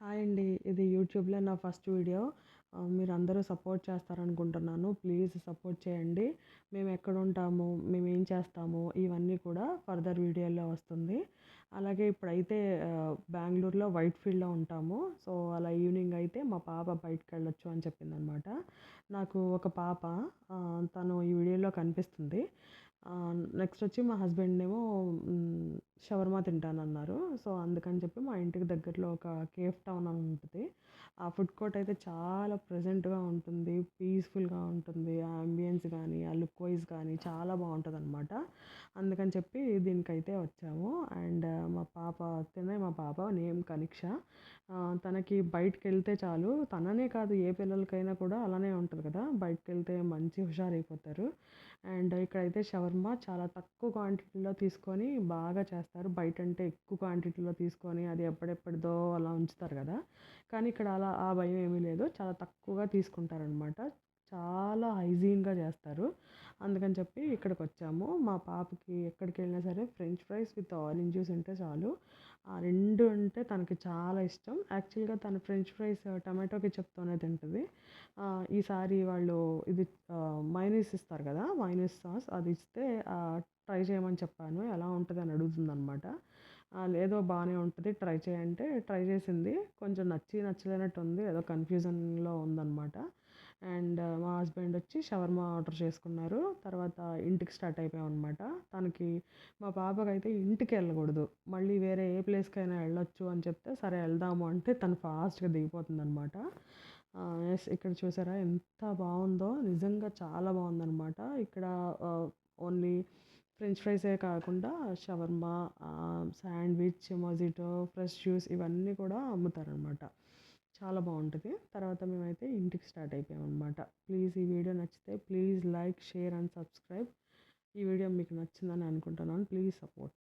Hi అండి. ఇది యూట్యూబ్‌లో నా ఫస్ట్ వీడియో. మీరందరూ సపోర్ట్ చేస్తారనుకుంటున్నాను. ప్లీజ్ సపోర్ట్ చేయండి. మేమెక్కడుంటాము, మేమేం చేస్తాము, ఇవన్నీ కూడా ఫర్దర్ వీడియోలో వస్తుంది. అలాగే ఇప్పుడైతే బెంగుళూరులో వైట్‌ఫీల్డ్‌లో ఉంటాము. సో, అలా ఈవినింగ్ అయితే మా పాప బయటికెళ్ళొచ్చు అని చెప్పిందనమాట. నాకు ఒక పాప, తను ఈ వీడియోలో కనిపిస్తుంది. నెక్స్ట్ వచ్చి మా హస్బెండేమో షవర్మా తింటానన్నారు. సో, అందుకని చెప్పి మా ఇంటికి దగ్గరలో ఒక కేఫ్ టౌన్ అని ఉంటది. ఆ ఫుడ్ కోర్ట్ అయితే చాలా ప్లెజెంట్‌గా ఉంటుంది. పీస్‌ఫుల్‌గా ఉంటుంది. ఆ అంబియన్స్ గానీ, ఆ లుక్ వైస్ గానీ చాలా బావుంటదనమాట. అందుకని చెప్పి దీనికైతే వచ్చాము. అండ్ మా పాప నేమ్ కనిక్ష. తనకి బయటికెళ్తే చాలు, తననే కాదు ఏ పిల్లలకైనా కూడా అలానే ఉంటది కదా! బయటికెళ్తే మంచి హుషారైపోతారు. అండ్ ఇక్కడైతే షవర్మా చాలా తక్కువ క్వాంటిటీలో తీసుకొని బాగా చేస్తారు. బయటంటే ఎక్కువ క్వాంటిటీలో తీసుకొని అది ఎప్పడెప్పటిదో అలా ఉంచుతారు గదా! కానీ ఇక్కడ అలా ఆ భయం ఏమీ లేదు. చాలా తక్కువగా తీసుకుంటారనమాట. చాలా హైజీన్‌గా జేస్తారు. అందుకని చెప్పి ఇక్కడికొచ్చాము. మా పాపకి ఎక్కడికెళ్ళినా సరే French fries with orange juice ఉంటే చాలు. ఆ 2 ఉంటే తనకి చాలా ఇష్టం. యాక్చువల్‌గా తను ఫ్రెంచ్ ఫ్రైస్ టమాటో కెచప్‌తోనే తింటది. ఈసారి వాళ్ళు ఇది మయోనీస్ ఇస్తారు గదా! మయోనీస్ సాస్ అది ఇస్తే ట్రై చేయమని చెప్పాను. ఎలా ఉంటదని అడుగుతుందనమాట. లేదో బానే ఉంటది, ట్రై చేయి అంటే ట్రై చేసింది. కొంచెం నచ్చి నచ్చలేనట్టుంది. ఏదో కన్‌ఫ్యూజన్‌లో ఉందనమాట. అండ్ మా హస్బెండ్ వచ్చి షవర్మా ఆర్డర్ చేసుకున్నారు. తర్వాత ఇంటికి స్టార్ట్ అయిపోయామనమాట. తనకి మా పాపకైతే ఇంటికెళ్ళకూడదు, మళ్ళీ వేరే ఏ ప్లేస్‌కైనా ఎళ్ళొచ్చు అని చెప్తే, సరే ఎళ్దాము అంటే తను ఫాస్ట్‌గా దిగిపోతుందనమాట. యెస్, ఇక్కడ చూసారా ఎంత బావుందో! నిజంగా చాలా బావుందనమాట. ఇక్కడ ఓన్లీ ఫ్రెంచ్ ఫ్రైసే కాకుండా shawarma, sandwich, mojito, fresh juice ఇవన్నీ కూడా అమ్ముతారనమాట. చాలా బావుంటది. తర్వాత మేమైతే ఇంటికి స్టార్ట్ అయిపోయామనమాట. ప్లీజ్ ఈ వీడియో నచ్చితే please like, share and subscribe. ఈ వీడియో మీకు నచ్చిందని అనుకుంటున్నాను. Please support.